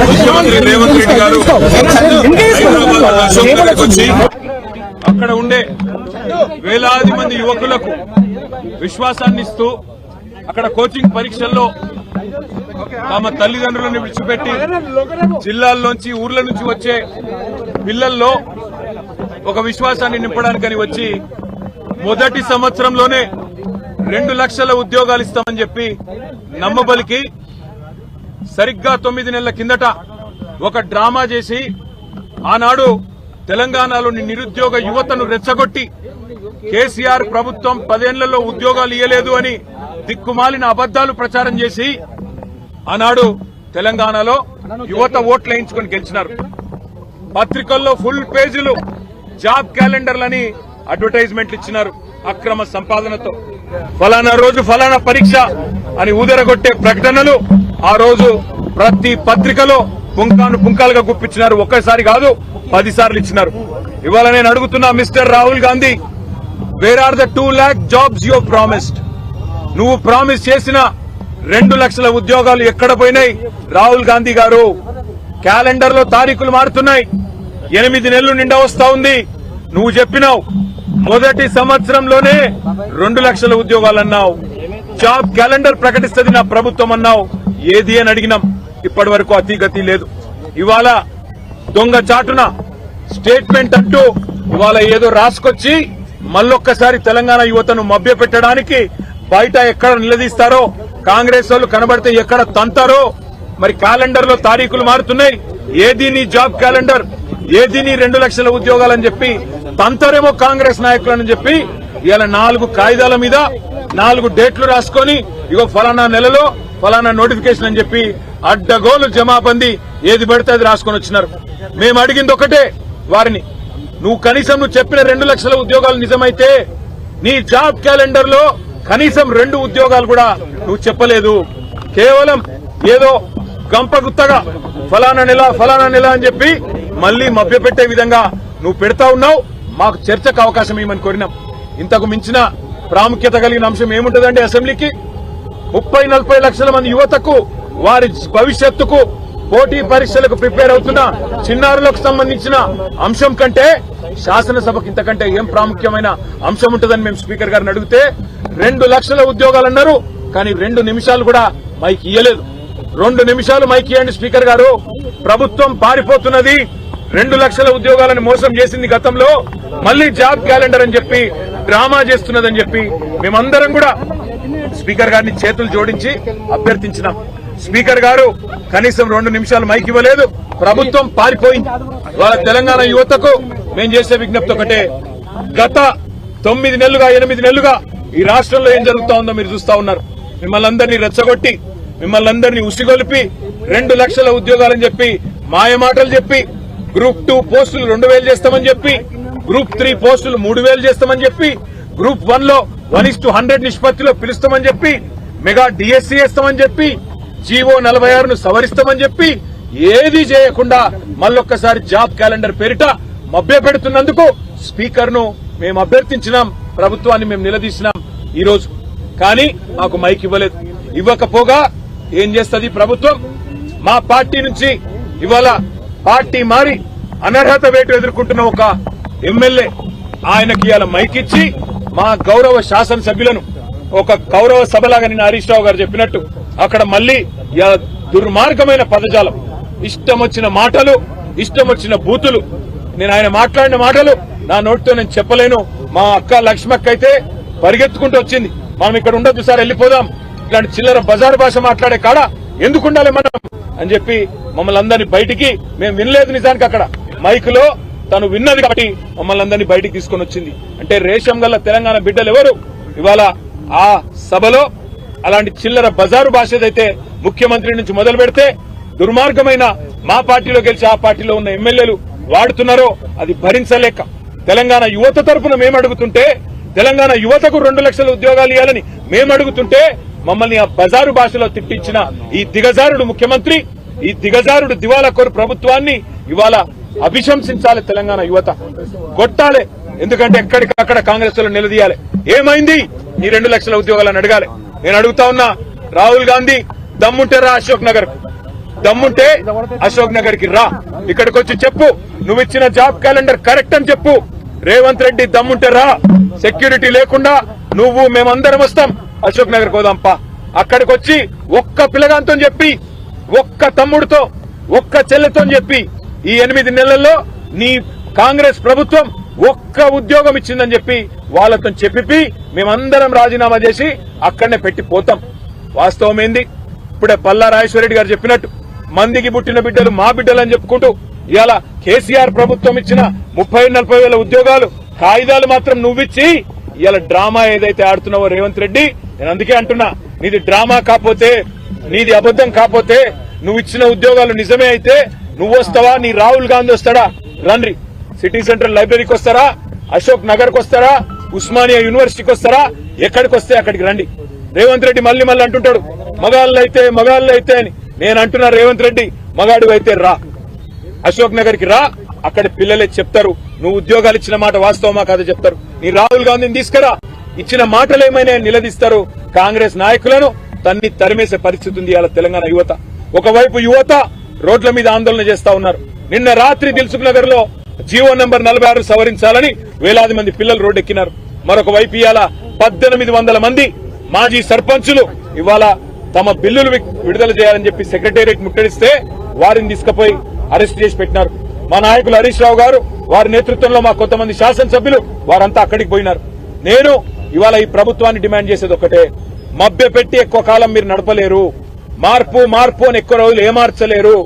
ముఖ్యమంత్రి రేవంత్ రెడ్డి గారు హైదరాబాద్ వచ్చి అక్కడ ఉండే వేలాది మంది యువకులకు విశ్వాసాన్ని ఇస్తూ అక్కడ కోచింగ్ పరీక్షల్లో తమ తల్లిదండ్రులను విడిచిపెట్టి జిల్లాల్లోంచి ఊర్ల నుంచి వచ్చే పిల్లల్లో ఒక విశ్వాసాన్ని నింపడానికని వచ్చి మొదటి సంవత్సరంలోనే 2 లక్షల ఉద్యోగాలు ఇస్తామని చెప్పి నమ్మబలికి సరిగ్గా 9 నెలల కిందట ఒక డ్రామా చేసి ఆనాడు తెలంగాణలోని నిరుద్యోగ యువతను రెచ్చగొట్టి కేసీఆర్ ప్రభుత్వం 10 ఏళ్లలో ఉద్యోగాలు ఇయ్యలేదు అని దిక్కుమాలిన అబద్దాలు ప్రచారం చేసి ఆనాడు తెలంగాణలో యువత ఓట్లు వేయించుకుని గెలిచినారు. పత్రికల్లో ఫుల్ పేజీలు జాబ్ క్యాలెండర్లని అడ్వర్టైజ్మెంట్లు ఇచ్చినారు. అక్రమ సంపాదనతో ఫలానా రోజు ఫలానా పరీక్ష అని ఊదరగొట్టే ప్రకటనలు ఆ రోజు ప్రతి పత్రికలో పుంకాలుగా గుప్పించినారు. ఒక్కసారి కాదు 10 సార్లు ఇచ్చినారు. ఇవాళ నేను అడుగుతున్నా mister Rahul Gandhi, where are the 2 lakh jobs you promised? నువ్వు ప్రామిస్ చేసిన 2 లక్షల ఉద్యోగాలు ఎక్కడ పోయినాయి? రాహుల్ గాంధీ గారు, క్యాలెండర్ లో తారీఖులు మారుతున్నాయి. 8 నెలలు నిండా వస్తా ఉంది. నువ్వు చెప్పినావు మొదటి సంవత్సరంలోనే 2 లక్షల ఉద్యోగాలు అన్నావు. జాబ్ క్యాలెండర్ ప్రకటిస్తుంది నా ప్రభుత్వం అన్నావు. ఏది అని అడిగినాం. ఇప్పటి వరకు అతిగతి లేదు. ఇవాళ దొంగ చాటున స్టేట్మెంట్ అంటూ ఇవాళ ఏదో రాసుకొచ్చి మళ్ళొక్కసారి తెలంగాణ యువతను మభ్య పెట్టడానికి బయట ఎక్కడ నిలదీస్తారో, కాంగ్రెస్ వాళ్ళు కనబడితే ఎక్కడ తంతారో. మరి క్యాలెండర్ లో తారీఖులు మారుతున్నాయి. ఏది నీ జాబ్ క్యాలెండర్, ఏది నీ 2 లక్షల ఉద్యోగాలని చెప్పి తంతారేమో కాంగ్రెస్ నాయకులని చెప్పి ఇవాళ 4 కాగితాల మీద 4 డేట్లు రాసుకొని ఇగో ఫలానా నెలలో ఫలానా నోటిఫికేషన్ అని చెప్పి అడ్డగోలు జమాబందీ ఏది పడితే అది రాసుకొని వచ్చినారు. మేము అడిగింది ఒకటే వారిని, నువ్వు కనీసం నువ్వు చెప్పిన 2 లక్షల ఉద్యోగాలు నిజమైతే నీ జాబ్ క్యాలెండర్ లో కనీసం 2 ఉద్యోగాలు కూడా నువ్వు చెప్పలేదు. కేవలం ఏదో గంపగుత్తగా ఫలానా నెల అని చెప్పి మళ్లీ మభ్యపెట్టే విధంగా నువ్వు పెడతా ఉన్నావు. మాకు చర్చకు అవకాశం ఇవ్వమని కోరినాం. ఇంతకు మించిన ప్రాముఖ్యత కలిగిన అంశం ఏముంటుందండి? అసెంబ్లీకి 30-40 లక్షల మంది యువతకు వారి భవిష్యత్తుకు పోటీ పరీక్షలకు ప్రిపేర్ అవుతున్న చిన్నారులకు సంబంధించిన అంశం కంటే శాసనసభకు ఇంతకంటే ఏం ప్రాముఖ్యమైన అంశం ఉంటుందని మేము స్పీకర్ గారిని అడిగితే 2 లక్షల ఉద్యోగాలు అన్నారు. కానీ 2 నిమిషాలు కూడా మైక్ ఇయ్యలేదు. 2 నిమిషాలు మైక్ ఇవ్వండి స్పీకర్ గారు. ప్రభుత్వం పారిపోతున్నది, 2 లక్షల ఉద్యోగాలను మోసం చేసింది గతంలో, మళ్లీ జాబ్ క్యాలెండర్ అని చెప్పి డ్రామా చేస్తున్నదని చెప్పి మేమందరం కూడా స్పీకర్ గారిని చేతులు జోడించి అభ్యర్థించినాం. స్పీకర్ గారు కనీసం 2 నిమిషాలు మైక్ ఇవ్వలేదు. ప్రభుత్వం పారిపోయింది. వాళ్ళ తెలంగాణ యువతకు మేము చేసే విజ్ఞప్తి ఒకటే, గత 9 నెలలుగా 8 నెలలుగా ఈ రాష్ట్రంలో ఏం జరుగుతా ఉందో మీరు చూస్తా ఉన్నారు. మిమ్మల్ని అందరినీ రెచ్చగొట్టి, మిమ్మల్ని అందరినీ ఉసిగొలిపి 2 లక్షల ఉద్యోగాలని చెప్పి మాయమాటలు చెప్పి గ్రూప్ 2 పోస్టులు 2000 చేస్తామని చెప్పి, గ్రూప్ 3 పోస్టులు 3000 చేస్తామని చెప్పి, గ్రూప్ 1 లో 1:100 నిష్పత్తిలో పిలుస్తామని చెప్పి, మెగా డిఎస్సీ చేస్తామని చెప్పి, జీవో 46ను సవరిస్తామని చెప్పి ఏది చేయకుండా మళ్ళొక్కసారి జాబ్ క్యాలెండర్ పేరిట మభ్య పెడుతున్నందుకు స్పీకర్ ను మేము అభ్యర్థించినాం. ప్రభుత్వాన్ని మేము నిలదీసినాం ఈ రోజు. కానీ మాకు మైక్ ఇవ్వలేదు. ఇవ్వకపోగా ఏం చేస్తుంది ప్రభుత్వం? మా పార్టీ నుంచి ఇవాళ పార్టీ మారి అనర్హత వేటు ఎదుర్కొంటున్న ఒక ఎమ్మెల్యే, ఆయనకి ఇవాళ మైక్ ఇచ్చి మా గౌరవ శాసనసభ్యులను ఒక గౌరవ సభలాగా నిన్న హరీష్ రావు గారు చెప్పినట్టు అక్కడ మళ్లీ దుర్మార్గమైన పదజాలం, ఇష్టం వచ్చిన మాటలు, ఇష్టం వచ్చిన బూతులు. నేను ఆయన మాట్లాడిన మాటలు నా నోటితో నేను చెప్పలేను. మా అక్క లక్ష్మక్క అయితే పరిగెత్తుకుంటూ వచ్చింది, మనం ఇక్కడ ఉండొద్దు సార్ వెళ్ళిపోదాం, ఇలాంటి చిల్లర బజారు భాష మాట్లాడే కాడ ఎందుకుండాలి మనం అని చెప్పి మమ్మల్ని అందరినీ బయటికి మేము వినలేదు. నిజానికి అక్కడ మైకులో తను విన్నది కాబట్టి మమ్మల్ని అందరినీ బయటికి తీసుకొని వచ్చింది. అంటే రేషం గల్ల తెలంగాణ బిడ్డలు ఎవరు ఇవాళ ఆ సభలో అలాంటి చిల్లర బజారు భాష ఏదైతే ముఖ్యమంత్రి నుంచి మొదలు పెడితే దుర్మార్గమైన మా పార్టీలో గెలిచి ఆ పార్టీలో ఉన్న ఎమ్మెల్యేలు వాడుతున్నారో అది భరించలేక తెలంగాణ యువత తరపున మేము అడుగుతుంటే, తెలంగాణ యువతకు 2 లక్షల ఉద్యోగాలు ఇవ్వాలని మేము అడుగుతుంటే మమ్మల్ని ఆ బజారు భాషలో తిట్టించిన ఈ దిగజారుడు ముఖ్యమంత్రి, ఈ దిగజారుడు దివాలాకోరు ప్రభుత్వాన్ని ఇవాళ అభిశంసించాలి. తెలంగాణ యువత కొట్టాలి. ఎందుకంటే ఎక్కడికక్కడ కాంగ్రెస్ లో నిలదీయాలి. ఏమైంది ఈ 2 లక్షల ఉద్యోగాలను అడగాలి. నేను అడుగుతా ఉన్నా, రాహుల్ గాంధీ దమ్ముంటే రా అశోక్ నగర్, దమ్ముంటే అశోక్ నగర్ కి రా, ఇక్కడికి వచ్చి చెప్పు నువ్వు ఇచ్చిన జాబ్ క్యాలెండర్ కరెక్ట్ అని చెప్పు. రేవంత్ రెడ్డి దమ్ముంటే రా, సెక్యూరిటీ లేకుండా నువ్వు మేమందరం వస్తాం, అశోక్ నగర్ పోదాంపా. అక్కడికి వచ్చి ఒక్క పిల్లగాంతో చెప్పి, ఒక్క తమ్ముడితో, ఒక్క చెల్లెతో చెప్పి ఈ 8 నెలల్లో నీ కాంగ్రెస్ ప్రభుత్వం ఒక్క ఉద్యోగం ఇచ్చిందని చెప్పి వాళ్ళతో చెప్పి మేమందరం రాజీనామా చేసి అక్కడనే పెట్టి పోతాం. వాస్తవం ఏంది? ఇప్పుడే పల్లా రాజేశ్వరరెడ్డి గారు చెప్పినట్టు మందికి పుట్టిన బిడ్డలు మా బిడ్డలు అని చెప్పుకుంటూ ఇవాళ కేసీఆర్ ప్రభుత్వం ఇచ్చిన 30-40 వేల ఉద్యోగాలు కాయిదాలు మాత్రం నువ్విచ్చి ఇవాళ డ్రామా ఏదైతే ఆడుతున్నావో రేవంత్ రెడ్డి, నేను అందుకే అంటున్నా, నీది డ్రామా కాకపోతే, నీది అబద్దం కాకపోతే, నువ్వు ఇచ్చిన ఉద్యోగాలు నిజమే అయితే నువ్వు వస్తావా, నీ రాహుల్ గాంధీ వస్తాడా? రండి, సిటీ సెంట్రల్ లైబ్రరీకి వస్తారా, అశోక్ నగర్ కు వస్తారా, ఉస్మానియా యూనివర్సిటీకి వస్తారా, ఎక్కడికి వస్తే అక్కడికి రండి. రేవంత్ రెడ్డి మళ్ళీ అంటుంటాడు మగాళ్ళు అయితే అని. నేను అంటున్నా, రేవంత్ రెడ్డి మగాడు అయితే రా, అశోక్ నగర్ కి రా, అక్కడ పిల్లలే చెప్తారు నువ్వు ఉద్యోగాలు ఇచ్చిన మాట వాస్తవమా కాదో చెప్తారు. నీ రాహుల్ గాంధీని తీసుకురా, ఇచ్చిన మాటలేమైనా నిలదీస్తారు. కాంగ్రెస్ నాయకులను తరిమేసే పరిస్థితి ఉంది ఇవాళ తెలంగాణ యువత. ఒకవైపు యువత రోడ్ల మీద ఆందోళన చేస్తా ఉన్నారు. నిన్న రాత్రి దిల్సుఖ్ నగర్ లో జీవో నంబర్ 46 సవరించాలని వేలాది మంది పిల్లలు రోడ్డెక్కినారు. మరొక వైపు ఇవాళ 1800 మంది మాజీ సర్పంచులు ఇవాళ తమ బిల్లులు విడుదల చేయాలని చెప్పి సెక్రటేరియట్ ముట్టడిస్తే వారిని తీసుకుపోయి అరెస్ట్ చేసి పెట్టినారు. మా నాయకులు హరీష్ రావు గారు, వారి నేతృత్వంలో మా కొంతమంది శాసనసభ్యులు వారంతా అక్కడికి పోయినారు. నేను ఇవాళ ఈ ప్రభుత్వాన్ని డిమాండ్ చేసేది ఒకటే, మభ్యపెట్టి ఎక్కువ కాలం మీరు నడపలేరు. మార్పు అని ఎక్కువ రోజులు ఏమార్చలేరు.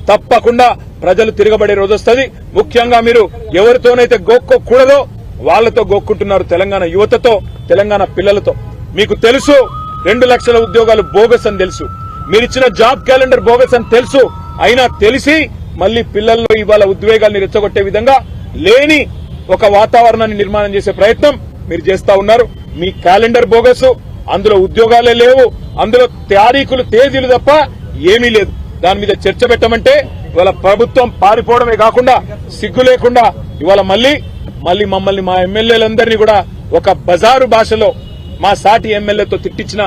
తప్పకుండా ప్రజలు తిరగబడే రోజు వస్తుంది. ముఖ్యంగా మీరు ఎవరితోనైతే గోక్కోకూడదో వాళ్లతో గోక్కుంటున్నారు, తెలంగాణ యువతతో, తెలంగాణ పిల్లలతో. మీకు తెలుసు 2 లక్షల ఉద్యోగాలు బోగస్ అని తెలుసు, మీరిచ్చిన జాబ్ క్యాలెండర్ బోగస్ అని తెలుసు. అయినా తెలిసి మళ్లీ పిల్లల్లో ఇవాళ ఉద్వేగాల్ని రెచ్చగొట్టే విధంగా లేని ఒక వాతావరణాన్ని నిర్మాణం చేసే ప్రయత్నం మీరు చేస్తా ఉన్నారు. మీ క్యాలెండర్ బోగస్, అందులో ఉద్యోగాలే లేవు, అందులో తారీఖులు తేదీలు తప్ప ఏమీ లేదు. దాని మీద చర్చ పెట్టమంటే ఇవాళ ప్రభుత్వం పారిపోవడమే కాకుండా సిగ్గు లేకుండా ఇవాళ మళ్లీ మమ్మల్ని, మా ఎమ్మెల్యేలందరినీ కూడా ఒక బజారు భాషలో మా సాటి ఎమ్మెల్యేతో తిట్టించిన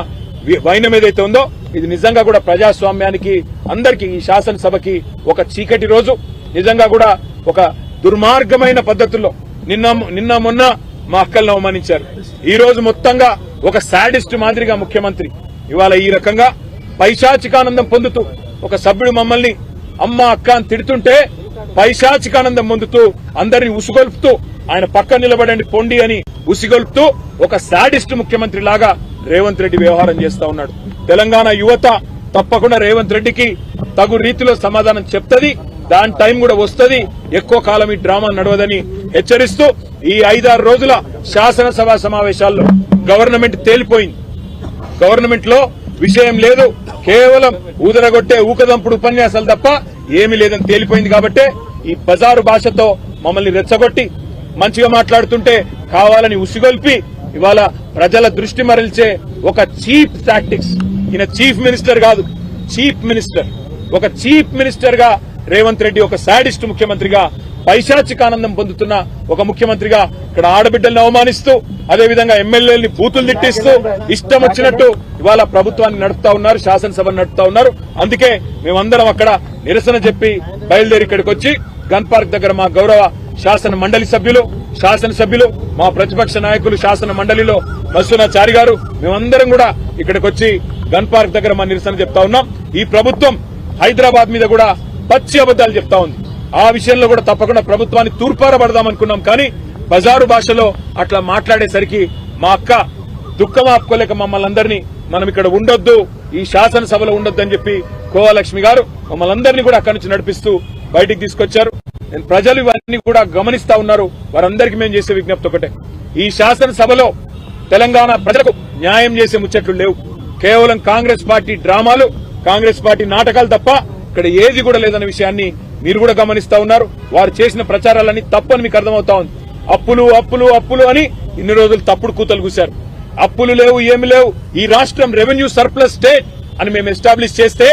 వైనం ఏదైతే ఉందో ఇది నిజంగా కూడా ప్రజాస్వామ్యానికి, అందరికీ, ఈ శాసనసభకి ఒక చీకటి రోజు. నిజంగా కూడా ఒక దుర్మార్గమైన పద్ధతుల్లో నిన్న మొన్న మా అక్కలను అవమానించారు. ఈ రోజు మొత్తంగా ఒక శాడిస్ట్ మాదిరిగా ముఖ్యమంత్రి ఇవాళ ఈ రకంగా పైశాచికానందం పొందుతూ, ఒక సభ్యుడు మమ్మల్ని అమ్మ అక్క అని తిడుతుంటే పైశాచికానందం పొందుతూ అందరినీ ఉసుగొల్పుతూ, ఆయన పక్క నిలబడండి పొండి అని ఉసిగొల్పుతూ ఒక శాడిస్ట్ ముఖ్యమంత్రి లాగా రేవంత్ రెడ్డి వ్యవహారం చేస్తా ఉన్నాడు. తెలంగాణ యువత తప్పకుండా రేవంత్ రెడ్డికి తగు రీతిలో సమాధానం చెప్తది. దాని టైం కూడా వస్తుంది. ఎక్కువ కాలం ఈ డ్రామా నడవదని హెచ్చరిస్తూ ఈ 5-6 రోజుల శాసనసభ సమావేశాల్లో గవర్నమెంట్ తేలిపోయింది. గవర్నమెంట్ లో విషయం లేదు, కేవలం ఊదరగొట్టే ఊకదంపుడు ఉపన్యాసాలు తప్ప ఏమీ లేదని తేలిపోయింది. కాబట్టే ఈ బజారు భాషతో మమ్మల్ని రెచ్చగొట్టి మంచిగా మాట్లాడుతుంటే కావాలని ఉసిగొల్పి ఇవాళ ప్రజల దృష్టి మరల్చే ఒక చీప్ టాక్టిక్స్. ఈయన చీఫ్ మినిస్టర్ కాదు, చీఫ్ మినిస్టర్. ఒక చీఫ్ మినిస్టర్ గా రేవంత్ రెడ్డి ఒక శాడిస్ట్ ముఖ్యమంత్రిగా, పైశాచికానందం పొందుతున్న ఒక ముఖ్యమంత్రిగా ఇక్కడ ఆడబిడ్డల్ని అవమానిస్తూ, అదేవిధంగా ఎమ్మెల్యేలని బూతులు తిట్టిస్తూ ఇష్టం వచ్చినట్టు ఇవాళ ప్రభుత్వాన్ని నడుపుతా ఉన్నారు, శాసనసభను నడుపుతా ఉన్నారు. అందుకే మేమందరం అక్కడ నిరసన చెప్పి బయలుదేరి ఇక్కడికి వచ్చి గన్ పార్క్ దగ్గర మా గౌరవ శాసన మండలి శాసనసభ్యులు, మా ప్రతిపక్ష నాయకులు శాసన మండలిలో మసూనాచారి గారు, మేమందరం కూడా ఇక్కడికి వచ్చి గన్ పార్క్ దగ్గర మా నిరసన చెప్తా ఉన్నాం. ఈ ప్రభుత్వం హైదరాబాద్ మీద కూడా పచ్చి అబద్దాలు చెప్తా ఉంది. ఆ విషయంలో కూడా తప్పకుండా ప్రభుత్వాన్ని తూర్పారబడదామనుకున్నాం. కానీ బజారు భాషలో అట్లా మాట్లాడేసరికి మా అక్క దుఃఖం ఆపుకోలేక మమ్మల్ని అందరినీ మనం ఇక్కడ ఉండొద్దు, ఈ శాసనసభలో ఉండొద్దు అని చెప్పి కోవలక్ష్మి గారు మమ్మల్ని అందరినీ కూడా అక్కడి నుంచి నడిపిస్తూ బయటికి తీసుకొచ్చారు. ప్రజలు ఇవన్నీ కూడా గమనిస్తా ఉన్నారు. వారందరికీ మేము చేసే విజ్ఞప్తి ఒకటే, ఈ శాసనసభలో తెలంగాణ ప్రజలకు న్యాయం చేసే ముచ్చట్లు లేవు. కేవలం కాంగ్రెస్ పార్టీ డ్రామాలు, కాంగ్రెస్ పార్టీ నాటకాలు తప్ప ఇక్కడ ఏది కూడా లేదన్న విషయాన్ని మీరు కూడా గమనిస్తా ఉన్నారు. వారు చేసిన ప్రచారాలన్నీ తప్పని మీకు అర్థమవుతా ఉంది. అప్పులు అప్పులు అప్పులు అని ఇన్ని రోజులు తప్పుడు కూతలు కూశారు. అప్పులు లేవు, ఏమి లేవు, ఈ రాష్ట్రం రెవెన్యూ సర్ప్లస్ స్టేట్ అని మేము ఎస్టాబ్లిష్ చేస్తే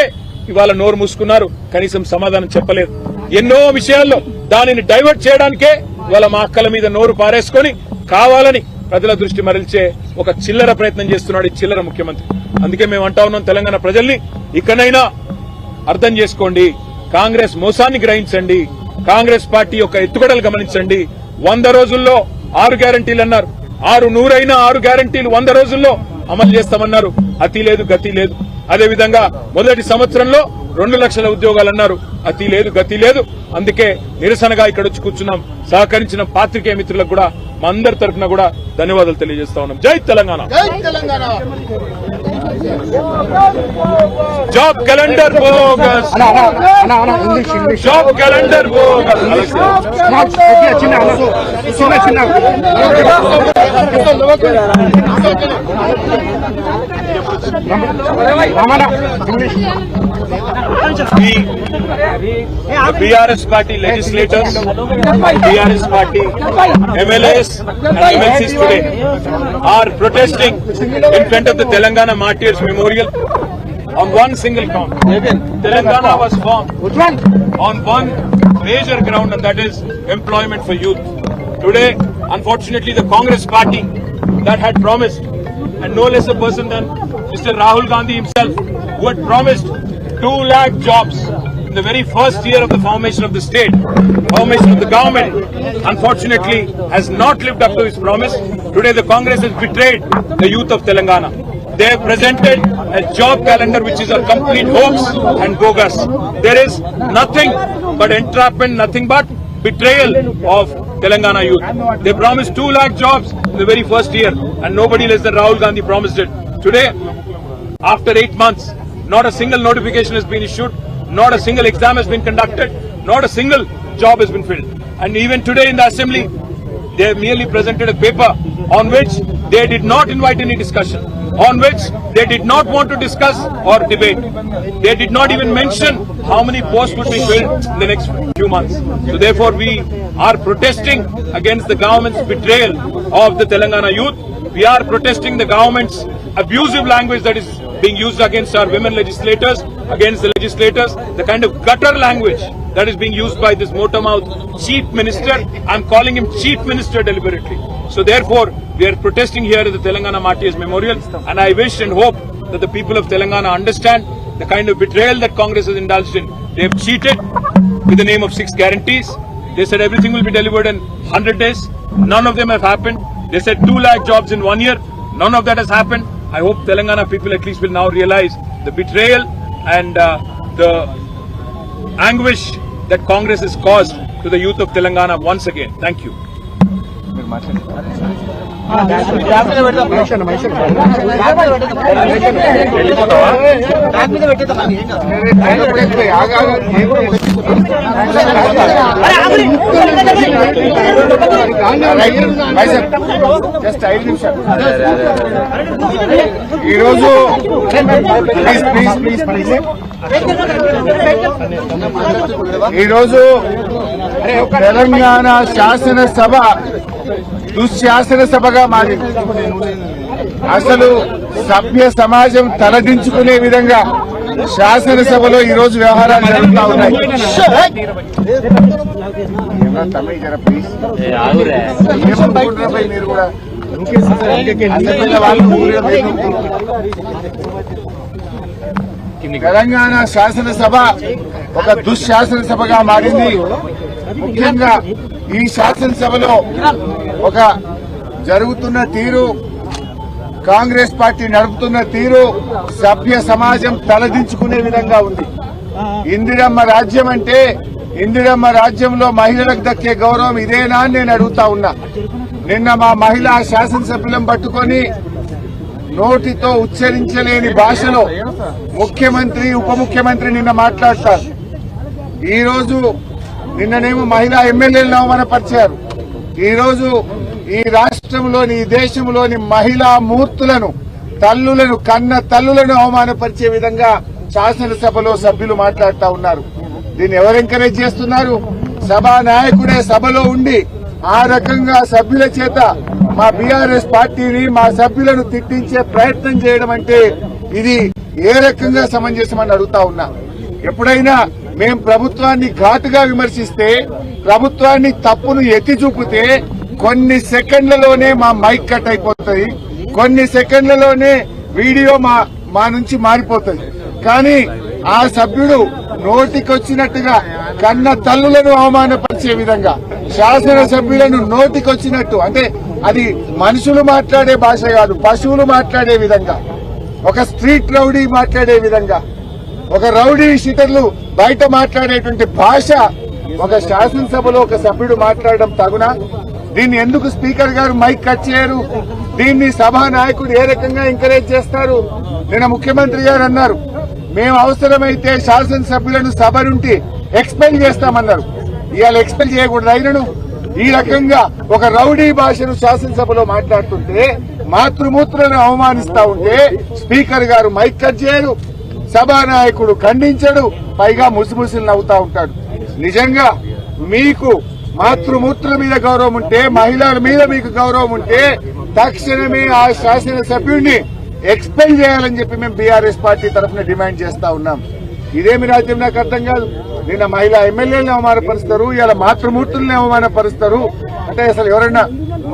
ఇవాళ నోరు మూసుకున్నారు. కనీసం సమాధానం చెప్పలేదు. ఎన్నో విషయాల్లో దానిని డైవర్ట్ చేయడానికే ఇవాళ మా అక్కల మీద నోరు పారేసుకొని కావాలని ప్రజల దృష్టి మరల్చే ఒక చిల్లర ప్రయత్నం చేస్తున్నాడు ఈ చిల్లర ముఖ్యమంత్రి. అందుకే మేము అంటా ఉన్నాం, తెలంగాణ ప్రజల్ని ఇకనైనా అర్థం చేసుకోండి, కాంగ్రెస్ మోసాన్ని గ్రహించండి, కాంగ్రెస్ పార్టీ యొక్క ఎత్తుగడలు గమనించండి. 100 రోజుల్లో 6 గ్యారంటీలు అన్నారు, 100 గ్యారంటీలు 100 రోజుల్లో అమలు చేస్తామన్నారు. అతి లేదు, గతి లేదు. అదేవిధంగా మొదటి సంవత్సరంలో 2 లక్షల ఉద్యోగాలు అన్నారు. అతి లేదు, గతి లేదు. అందుకే నిరసనగా ఇక్కడ వచ్చి కూర్చున్నాం. సహకరించిన పాత్రికేయ మిత్రులకు కూడా మా అందరి తరఫున కూడా ధన్యవాదాలు తెలియజేస్తా ఉన్నాం. జై Telangana. Job calendar bogus, job calendar bogus. The BRS party legislators, BRS party MLAs and MLCs today are protesting in front of the Telangana Martyrs Memorial on one single count. Telangana was formed on one major ground, and that is employment for youth. Today, unfortunately, the Congress party that had promised, and no less a person than Mr. Rahul Gandhi himself, who had promised 2 lakh jobs in the very first year of the formation of the state, formation of the government, unfortunately has not lived up to his promise. Today the Congress has betrayed the youth of Telangana. They have presented a job calendar which is a complete hoax and bogus. There is nothing but entrapment, nothing but betrayal of Telangana youth. They promised 2 lakh jobs in the very first year, and nobody less than Rahul Gandhi promised it. Today, after 8 months, not a single notification has been issued, not a single exam has been conducted, not a single job has been filled. And even today in the assembly, they have merely presented a paper on which they did not invite any discussion, on which they did not want to discuss or debate. They did not even mention how many posts would be filled in the next few months. So therefore we are protesting against the government's betrayal of the Telangana youth. We are protesting the government's abusive language that is being used against our women legislators, against the legislators, the kind of gutter language that is being used by this motor-mouth chief minister. I'm calling him chief minister deliberately. So therefore, we are protesting here at the Telangana Martyrs Memorial, and I wish and hope that the people of Telangana understand the kind of betrayal that Congress has indulged in. They have cheated with the name of 6 guarantees. They said everything will be delivered in 100 days. None of them have happened. They said 2 lakh jobs in 1 year. None of that has happened. I hope Telangana people at least will now realize the betrayal and the anguish that Congress has caused to the youth of Telangana once again. Thank you. ఈరోజు తెలంగాణ శాసనసభ దుశ్శాసన సభగా మారింది. అసలు సభ్య సమాజం తలదించుకునే విధంగా శాసనసభలో ఈ రోజు వ్యవహారాలు జరుగుతూ ఉన్నాయి. మీరు కూడా తెలంగాణ శాసనసభ ఒక దుశ్శాసన సభగా మారింది. ముఖ్యంగా ఈ శాసనసభలో ఒక జరుగుతున్న తీరు, కాంగ్రెస్ పార్టీ నడుపుతున్న తీరు సభ్య సమాజం తలదించుకునే విధంగా ఉంది. ఇందిరమ్మ రాజ్యం అంటే ఇందిరమ్మ రాజ్యంలో మహిళలకు దక్కే గౌరవం ఇదేనా అని నేను అడుగుతా ఉన్నా. నిన్న మా మహిళా శాసనసభ్యులను పట్టుకొని నోటితో ఉచ్చరించలేని భాషలో ముఖ్యమంత్రి ఉప ముఖ్యమంత్రి నిన్న మాట్లాడతారు. ఈరోజు నిన్ననేమో మహిళా ఎమ్మెల్యేలను అవమానపరిచారు. ఈ రోజు ఈ రాష్ట్రంలోని ఈ దేశంలోని మహిళా మూర్తులను తల్లులను కన్న తల్లులను అవమానపరిచే విధంగా శాసనసభలో సభ్యులు మాట్లాడుతూ ఉన్నారు. దీన్ని ఎవరు ఎంకరేజ్ చేస్తున్నారు? సభా నాయకుడే సభలో ఉండి ఆ రకంగా సభ్యుల చేత మా బీఆర్ఎస్ పార్టీని మా సభ్యులను తిట్టించే ప్రయత్నం చేయడం అంటే ఇది ఏ రకంగా సమంజసమని అడుగుతా ఉన్నా. ఎప్పుడైనా మేం ప్రభుత్వాన్ని ఘాటుగా విమర్శిస్తే, ప్రభుత్వాన్ని తప్పును ఎత్తి చూపితే కొన్ని సెకండ్లలోనే మా మైక్ కట్ అయిపోతుంది, కొన్ని సెకండ్లలోనే వీడియో మా నుంచి మారిపోతుంది. కానీ ఆ సభ్యుడు నోటికొచ్చినట్టుగా కన్న తల్లులను అవమానపరిచే విధంగా శాసనసభ్యులను నోటికొచ్చినట్టు, అంటే అది మనుషులు మాట్లాడే భాష కాదు, పశువులు మాట్లాడే విధంగా, ఒక స్ట్రీట్ రౌడీ మాట్లాడే విధంగా, ఒక రౌడీ షీటర్లు బయట మాట్లాడేటువంటి భాష ఒక శాసనసభలో ఒక సభ్యుడు మాట్లాడడం తగునా? దీన్ని ఎందుకు స్పీకర్ గారు మైక్ కట్ చేయరు? దీన్ని సభా నాయకుడు ఏ రకంగా ఎంకరేజ్ చేస్తారు? నిన్న ముఖ్యమంత్రి గారు అన్నారు, మేము అవసరమైతే శాసనసభ్యులను సభ నుండి ఎక్స్పెల్ చేస్తామన్నారు. ఇవాళ ఎక్స్పెల్ చేయకూడదు ఆయనను. ఈ రకంగా ఒక రౌడీ భాషను శాసనసభలో మాట్లాడుతుంటే, మాతృమూర్తులను అవమానిస్తా ఉంటే స్పీకర్ గారు మైక్ కట్ చేయరు, సభానాయకుడు ఖండించడు, పైగా ముసిముసిలు నవ్వుతా ఉంటాడు. నిజంగా మీకు మాతృమూర్తుల మీద గౌరవం ఉంటే, మహిళల మీద మీకు గౌరవం ఉంటే తక్షణమే ఆ శాసనసభ్యుడిని ఎక్స్పెల్ చేయాలని చెప్పి మేము బీఆర్ఎస్ పార్టీ తరఫున డిమాండ్ చేస్తా ఉన్నాం. ఇదేమి రాజ్యం నాకు అర్థం కాదు. నిన్న మహిళా ఎమ్మెల్యేలను అవమానపరుస్తారు, ఇలా మాతృమూర్తుల్ని అవమానపరుస్తారు. అంటే అసలు ఎవరైనా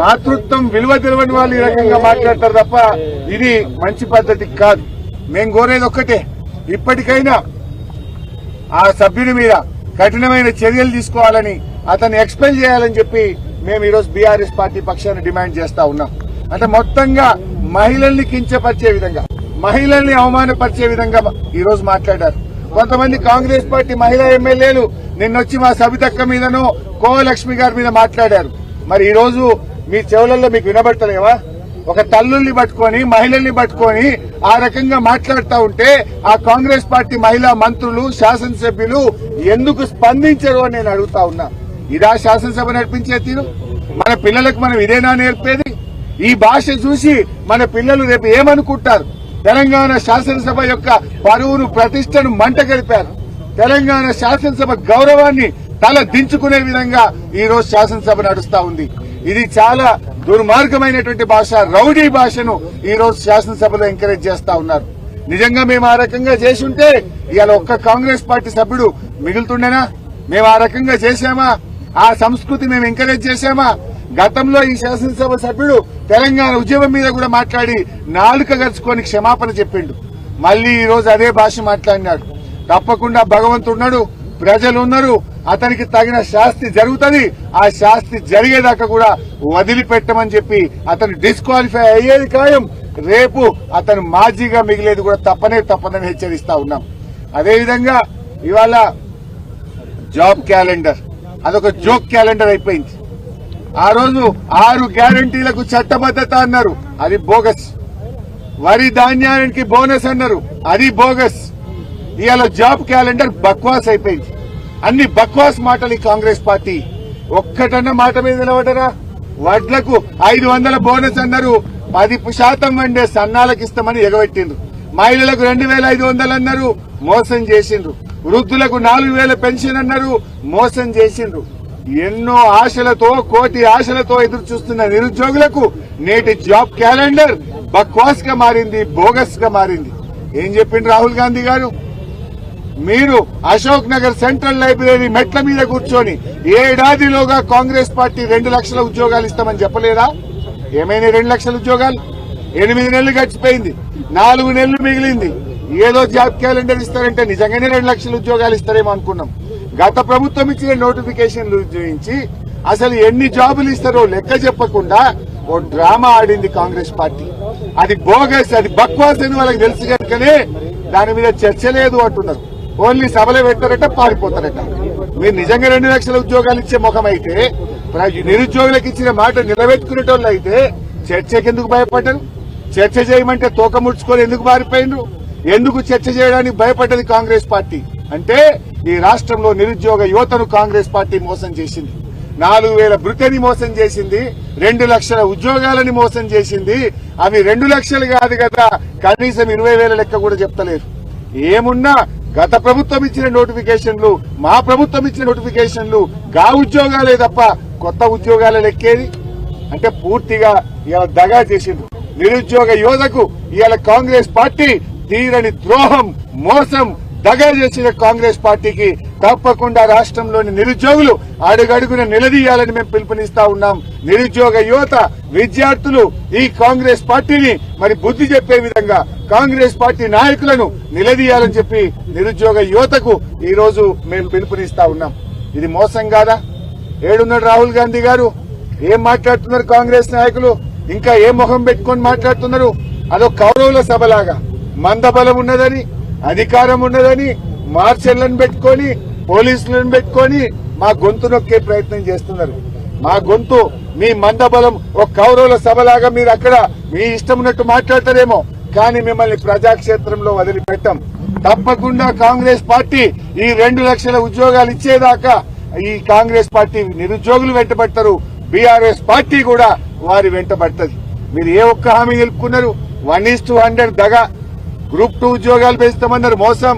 మాతృత్వం విలువ తెలియని వాళ్ళు ఈ రకంగా మాట్లాడతారు తప్ప ఇది మంచి పద్ధతి కాదు. మేము కోరేది ఒక్కటే, ఇప్పటికైనా ఆ సభ్యుడి మీద కఠినమైన చర్యలు తీసుకోవాలని, అతన్ని ఎక్స్పెల్ చేయాలని చెప్పి మేము ఈరోజు బీఆర్ఎస్ పార్టీ పక్షాన్ని డిమాండ్ చేస్తా ఉన్నాం. అంటే మొత్తంగా మహిళల్ని కించపరిచే విధంగా, మహిళల్ని అవమానపరిచే విధంగా ఈరోజు మాట్లాడారు. కొంతమంది కాంగ్రెస్ పార్టీ మహిళా ఎమ్మెల్యేలు నిన్నొచ్చి మా సబితక్క మీదనో కోలక్ష్మి గారి మీద మాట్లాడారు. మరి ఈ రోజు మీ చెవులలో మీకు వినబడతలేవా? ఒక తల్లుల్ని పట్టుకొని మహిళల్ని పట్టుకొని ఆ రకంగా మాట్లాడుతూ ఉంటే ఆ కాంగ్రెస్ పార్టీ మహిళా మంత్రులు శాసనసభ్యులు ఎందుకు స్పందించరు అని నేను అడుగుతా ఉన్నా. ఇదా శాసనసభ నడిపించే తీరు? మన పిల్లలకు మనం ఇదేనా నేర్పేది? ఈ భాష చూసి మన పిల్లలు రేపు ఏమనుకుంటారు? తెలంగాణ శాసనసభ యొక్క పరువును ప్రతిష్టను మంట గడిపారు. తెలంగాణ శాసనసభ గౌరవాన్ని తల దించుకునే విధంగా ఈ రోజు శాసనసభ నడుస్తా ఉంది. ఇది చాలా దుర్మార్గమైనటువంటి భాష, రౌడీ భాషను ఈ రోజు శాసనసభలో ఎంకరేజ్ చేస్తా ఉన్నారు. నిజంగా మేము ఆ రకంగా చేసి ఉంటే ఇవాళ ఒక్క కాంగ్రెస్ పార్టీ సభ్యుడు మిగులుతుండేనా? మేము ఆ రకంగా చేశామా? ఆ సంస్కృతి మేము ఎంకరేజ్ చేశామా? గతంలో ఈ శాసనసభ సభ్యుడు తెలంగాణ ఉద్యమం మీద కూడా మాట్లాడి నాలుక గరుచుకొని క్షమాపణ చెప్పిండు. మళ్లీ ఈ రోజు అదే భాష మాట్లాడినాడు. తప్పకుండా భగవంతుడున్నాడు, ప్రజలున్నారు, అతనికి తగిన శాస్తి జరుగుతుంది. ఆ శాస్తి జరిగేదాకా కూడా వదిలిపెట్టమని చెప్పి అతను డిస్క్వాలిఫై అయ్యేది ఖాయం. రేపు అతను మాజీగా మిగిలేది కూడా తప్పదని హెచ్చరిస్తా ఉన్నాం. అదేవిధంగా ఇవాళ జాబ్ క్యాలెండర్ అదొక జోక్ క్యాలెండర్ అయిపోయింది. ఆ రోజు 6 గ్యారంటీలకు చట్టబద్దత అన్నారు, అది బోగస్. వరి ధాన్యానికి బోనస్ అన్నారు, అది బోగస్. ఇవాళ జాబ్ క్యాలెండర్ బక్వాస్ అయిపోయింది. అన్ని బక్వాస్ మాటలు ఈ కాంగ్రెస్ పార్టీ. ఒక్కటన్న మాట మీద నిలబడరా? వడ్లకు 500 బోనస్ అన్నారు, 10% వండే సన్నాలకు ఇస్తామని ఎగబెట్టిండ్రు. మహిళలకు 2500 అన్నారు, మోసం చేసిండ్రు. వృద్ధులకు 4000 పెన్షన్ అన్నారు, మోసం చేసిండ్రు. ఎన్నో ఆశలతో, కోటి ఆశలతో ఎదురు చూస్తున్న నిరుద్యోగులకు నేటి జాబ్ క్యాలెండర్ బక్వాస్ గా మారింది, బోగస్ గా మారింది. ఏం చెప్పిండ్రు రాహుల్ గాంధీ గారు? మీరు అశోక్ నగర్ సెంట్రల్ లైబ్రరీ మెట్ల మీద కూర్చొని ఏడాదిలోగా కాంగ్రెస్ పార్టీ 2 లక్షల ఉద్యోగాలు ఇస్తామని చెప్పలేదా? ఏమైనా 2 లక్షల ఉద్యోగాలు? 8 నెలలు గడిచిపోయింది, 4 నెలలు మిగిలింది. ఏదో జాబ్ క్యాలెండర్ ఇస్తారంటే నిజంగానే 2 లక్షల ఉద్యోగాలు ఇస్తారేమో అనుకున్నాం. గత ప్రభుత్వం ఇచ్చిన నోటిఫికేషన్లు చూపించి అసలు ఎన్ని జాబులు ఇస్తారో లెక్క చెప్పకుండా ఓ డ్రామా ఆడింది కాంగ్రెస్ పార్టీ. అది బోగస్, అది బక్వాస్ అని వాళ్ళకి తెలుసు కనుకనే దాని మీద చర్చ లేదు అంటున్నారు. ఓన్లీ సభలో పెట్టారట, పారిపోతారట. మీరు నిజంగా 2 లక్షల ఉద్యోగాలు ఇచ్చే ముఖం అయితే, నిరుద్యోగులకు ఇచ్చిన మాట నిలబెట్టుకునేటోళ్ళు అయితే చర్చకెందుకు భయపడ్డారు? చర్చ చేయమంటే తోక ముడుచుకొని ఎందుకు పారిపోయినరు? ఎందుకు చర్చ చేయడానికి భయపడ్డది కాంగ్రెస్ పార్టీ? అంటే ఈ రాష్ట్రంలో నిరుద్యోగ యువతను కాంగ్రెస్ పార్టీ మోసం చేసింది. 4,000 భృతిని మోసం చేసింది, 2 లక్షల ఉద్యోగాలని మోసం చేసింది. అవి 2 లక్షలు కాదు కదా, కనీసం 20,000 లెక్క కూడా చెప్తలేరు. ఏమున్నా గత ప్రభుత్వం ఇచ్చిన నోటిఫికేషన్లు, మా ప్రభుత్వం ఇచ్చిన నోటిఫికేషన్లు, గా ఉద్యోగాలే తప్ప కొత్త ఉద్యోగాల లెక్కేది అంటే పూర్తిగా ఇలా దగా చేసిండ్రు. నిరుద్యోగ యువతకు ఇవాళ కాంగ్రెస్ పార్టీ తీరని ద్రోహం, మోసం, దగా చేసిన కాంగ్రెస్ పార్టీకి తప్పకుండా రాష్ట్రంలోని నిరుద్యోగులు అడుగడుగున నిలదీయాలని మేము పిలుపునిస్తా ఉన్నాం. నిరుద్యోగ యువత, విద్యార్థులు ఈ కాంగ్రెస్ పార్టీని మరి బుద్ధి చెప్పే విధంగా కాంగ్రెస్ పార్టీ నాయకులను నిలదీయాలని చెప్పి నిరుద్యోగ యువతకు ఈ రోజు మేము పిలుపునిస్తా ఉన్నాం. ఇది మోసం కాదా? ఏడున్నాడు రాహుల్ గాంధీ గారు? ఏం మాట్లాడుతున్నారు కాంగ్రెస్ నాయకులు? ఇంకా ఏ మొహం పెట్టుకొని మాట్లాడుతున్నారు? అదో కౌరవుల సభలాగా మందబలం ఉన్నదని, అధికారం ఉన్నదని మార్షల్లను పెట్టుకొని, పోలీసులను పెట్టుకొని మా గొంతు నొక్కే ప్రయత్నం చేస్తున్నారు. మా గొంతు మీ మందబలం ఒక కౌరవుల సభలాగా మీరు అక్కడ మీ ఇష్టం ఉన్నట్టు మాట్లాడతారేమో, కానీ మిమ్మల్ని ప్రజాక్షేత్రంలో వదిలిపెట్టాం. తప్పకుండా కాంగ్రెస్ పార్టీ ఈ 2 లక్షల ఉద్యోగాలు ఇచ్చేదాకా ఈ కాంగ్రెస్ పార్టీ నిరుద్యోగులు వెంటబడతారు, బీఆర్ఎస్ పార్టీ కూడా వారి వెంటబడుతుంది. మీరు ఏ ఒక్క హామీ నిలుపుకున్నారు? 1:100 దగా. గ్రూప్ 2 ఉద్యోగాలు పెంచుతామన్నారు, మోసం.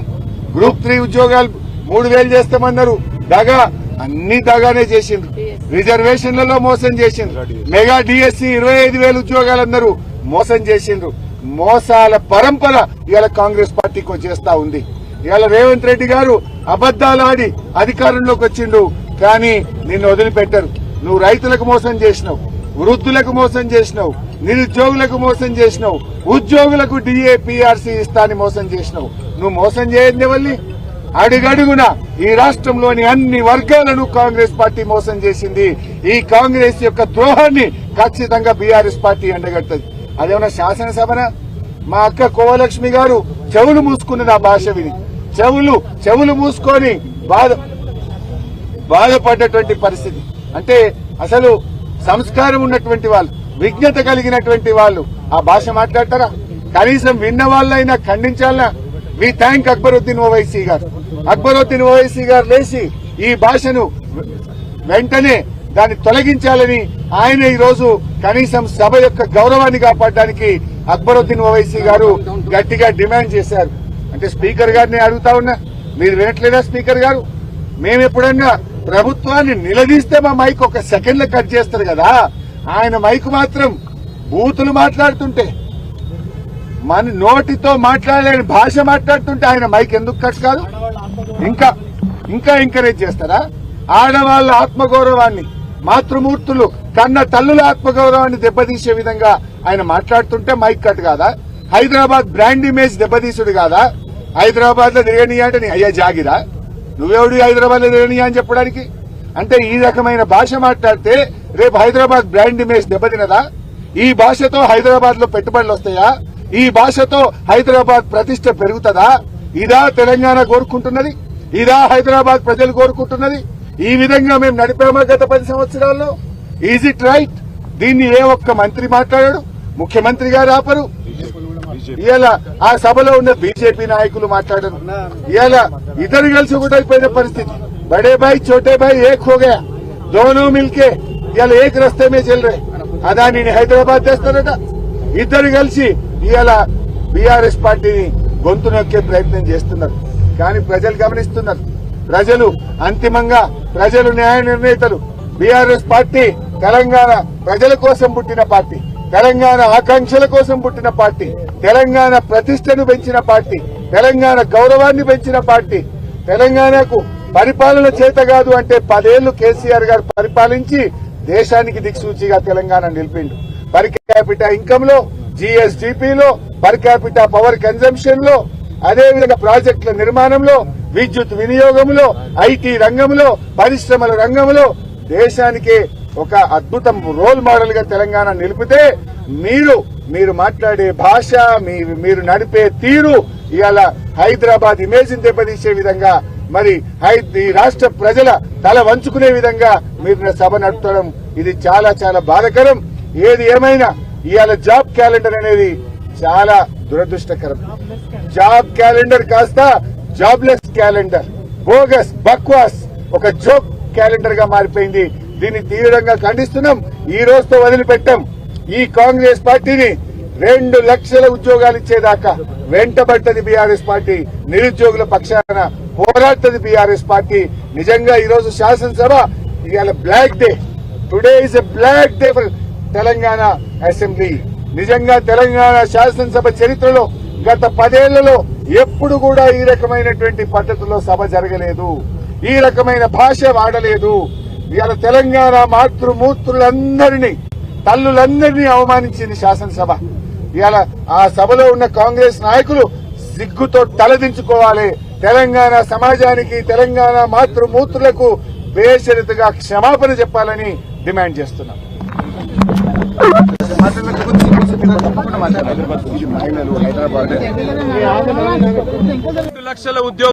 గ్రూప్ 3 ఉద్యోగాలు 3,000 చేస్తామన్నారు, దగా. అన్ని దగానే చేసిండ్రు. రిజర్వేషన్లలో మోసం చేసిండ్రు. మెగా డిఎస్సీ 25,000 ఉద్యోగాలు అన్నారు, మోసం చేసిండ్రు. మోసాల పరంపర ఇవాళ కాంగ్రెస్ పార్టీకి వచ్చేస్తా ఉంది. ఇవాళ రేవంత్ రెడ్డి గారు అబద్దాలు ఆడి అధికారంలోకి వచ్చిండు, కానీ నిన్ను వదిలిపెట్టరు. నువ్వు రైతులకు మోసం చేసినావు, వృద్ధులకు మోసం చేసినావు, నిరుద్యోగులకు మోసం చేసినావు, ఉద్యోగులకు డిఏ పీఆర్సీ ఇస్తాని మోసం చేసినావు. నువ్వు మోసం చేయని వల్లి అడుగడుగున ఈ రాష్ట్రంలోని అన్ని వర్గాలను కాంగ్రెస్ పార్టీ మోసం చేసింది. ఈ కాంగ్రెస్ యొక్క ద్రోహాన్ని ఖచ్చితంగా బీఆర్ఎస్ పార్టీ ఎండగడుతుంది. అదేమన్నా శాసనసభన? మా అక్క కోవలక్ష్మి గారు చెవులు మూసుకున్నది ఆ భాష విని. చెవులు మూసుకొని బాధపడ్డటువంటి పరిస్థితి. అంటే అసలు సంస్కారం ఉన్నటువంటి వాళ్ళు, విజ్ఞత కలిగినటువంటి వాళ్ళు ఆ భాష మాట్లాడతారా? కనీసం విన్న వాళ్ళైనా ఖండించాలనా? వి థ్యాంక్ అక్బరుద్దీన్ ఓవైసీ గారు. అక్బరుద్దీన్ ఓవైసీ గారు లేచి ఈ భాషను వెంటనే దాన్ని తొలగించాలని ఆయన ఈ రోజు కనీసం సభ యొక్క గౌరవాన్ని కాపాడడానికి అక్బరుద్దీన్ ఓవైసీ గారు గట్టిగా డిమాండ్ చేశారు. అంటే స్పీకర్ గారిని అడుగుతా ఉన్నా, మీరు వినట్లేదా స్పీకర్ గారు? మేము ఎప్పుడన్నా ప్రభుత్వాన్ని నిలదీస్తే మా మైక్ 1 సెకండ్ లో కట్ చేస్తారు కదా, ఆయన మైక్ మాత్రం బూతులు మాట్లాడుతుంటే, మన నోటితో మాట్లాడలేని భాష మాట్లాడుతుంటే ఆయన మైక్ ఎందుకు కట్ కాదు? ఇంకా ఎంకరేజ్ చేస్తారా? ఆడవాళ్ల ఆత్మగౌరవాన్ని, మాతృమూర్తులు కన్న తల్లుల ఆత్మగౌరవాన్ని దెబ్బతీసే విధంగా ఆయన మాట్లాడుతుంటే మైక్ కట్ కాదా? హైదరాబాద్ బ్రాండ్ ఇమేజ్ దెబ్బతీసుడు కాదా? హైదరాబాద్ లో తిరగనియా అంటే నీ అయ్యా జాగిరా? నువ్వెవడు హైదరాబాద్ లో తిరగనియా అని చెప్పడానికి? అంటే ఈ రకమైన భాష మాట్లాడితే రేపు హైదరాబాద్ బ్రాండ్ ఇమేజ్ దెబ్బతినదా? ఈ భాషతో హైదరాబాద్ లో పెట్టుబడులు వస్తాయా? ఈ భాషతో హైదరాబాద్ ప్రతిష్ట పెరుగుతుందా? ఇదా తెలంగాణ కోరుకుంటున్నది? ఇదా హైదరాబాద్ ప్రజలు కోరుకుంటున్నది? ఈ విధంగా మేము నడిపామా గత 10 సంవత్సరాల్లో? Is it right? దీన్ని ఏ ఒక్క మంత్రి మాట్లాడాడు? ముఖ్యమంత్రి గారు ఆపరు. ఇవాళ ఆ సభలో ఉన్న బీజేపీ నాయకులు మాట్లాడరు. ఇవాళ ఇద్దరు కలిసి ఒకటైపోయిన పరిస్థితి. బడే భాయ్ చోటే భాయ్ ఏక్ హో గయా, దోనో మిల్కే ఇవాళ ఏక్ రస్తే మే చల్ రహే. అదానిని హైదరాబాద్ తెస్తారట. ఇద్దరు కలిసి ఇవాళ బీఆర్ఎస్ పార్టీని గొంతు నొక్కే ప్రయత్నం చేస్తున్నారు. కానీ ప్రజలు గమనిస్తున్నారు. ప్రజలు అంతిమంగా ప్రజలు న్యాయ నిర్ణేతలు. బీఆర్ఎస్ పార్టీ తెలంగాణ ప్రజల కోసం పుట్టిన పార్టీ, తెలంగాణ ఆకాంక్షల కోసం పుట్టిన పార్టీ, తెలంగాణ ప్రతిష్టను పెంచిన పార్టీ, తెలంగాణ గౌరవాన్ని పెంచిన పార్టీ. తెలంగాణకు పరిపాలన చేత కాదు అంటే 10 ఏళ్లు కేసీఆర్ గారు పరిపాలించి దేశానికి దిక్సూచిగా తెలంగాణ నిలిపిండు. పర్ క్యాపిటా ఇన్కమ్ లో, జీఎస్డీపీలో, పర్ క్యాపిటా పవర్ కన్జంప్షన్ లో, అదేవిధంగా ప్రాజెక్టుల నిర్మాణంలో, విద్యుత్ వినియోగంలో, ఐటీ రంగంలో, పరిశ్రమల రంగంలో దేశానికే ఒక అద్భుతం రోల్ మోడల్ గా తెలంగాణ నిలిపితే మీరు మాట్లాడే భాష, మీరు నడిపే తీరు ఇవాళ హైదరాబాద్ ఇమేజ్ దెబ్బతీసే విధంగా, మరి ఈ రాష్ట్ర ప్రజల తల వంచుకునే విధంగా మీరు సభ నడుపుతడం ఇది చాలా చాలా బాధాకరం. ఏది ఏమైనా ఇవాళ జాబ్ క్యాలెండర్ అనేది చాలా దురదృష్టకరం. జాబ్ క్యాలెండర్ కాస్త జాబ్లెస్ క్యాలెండర్. బోగస్ బక్వాస్ ఒక జోక్ క్యాలెండర్ గా మారిపోయింది. దీన్ని తీవ్రంగా ఖండిస్తున్నాం. ఈ రోజుతో వదిలిపెట్టాం. ఈ కాంగ్రెస్ పార్టీని 2 లక్షల ఉద్యోగాలు ఇచ్చేదాకా వెంటబడ్డది బీఆర్ఎస్ పార్టీ. నిరుద్యోగుల పక్షాన పోరాడుతుంది బీఆర్ఎస్ పార్టీ. నిజంగా ఈ రోజు శాసనసభ ఇవాళ black day. Today is a black day for Telangana assembly. నిజంగా తెలంగాణ శాసనసభ చరిత్రలో గత 10 ఏళ్లలో ఎప్పుడు కూడా ఈ రకమైనటువంటి పద్ధతిలో సభ జరగలేదు. ఈ రకమైన భాష వాడలేదు. ఇవాళ తెలంగాణ మాతృమూర్తులందరినీ తల్లులందరినీ అవమానించింది శాసనసభ. ఇవాళ ఆ సభలో ఉన్న కాంగ్రెస్ నాయకులు సిగ్గుతో తలదించుకోవాలి. తెలంగాణ సమాజానికి తెలంగాణ మాతృమూర్తులకు బేషరతుగా క్షమాపణ చెప్పాలని డిమాండ్ చేస్తున్నాం. లక్షల ఉద్యోగ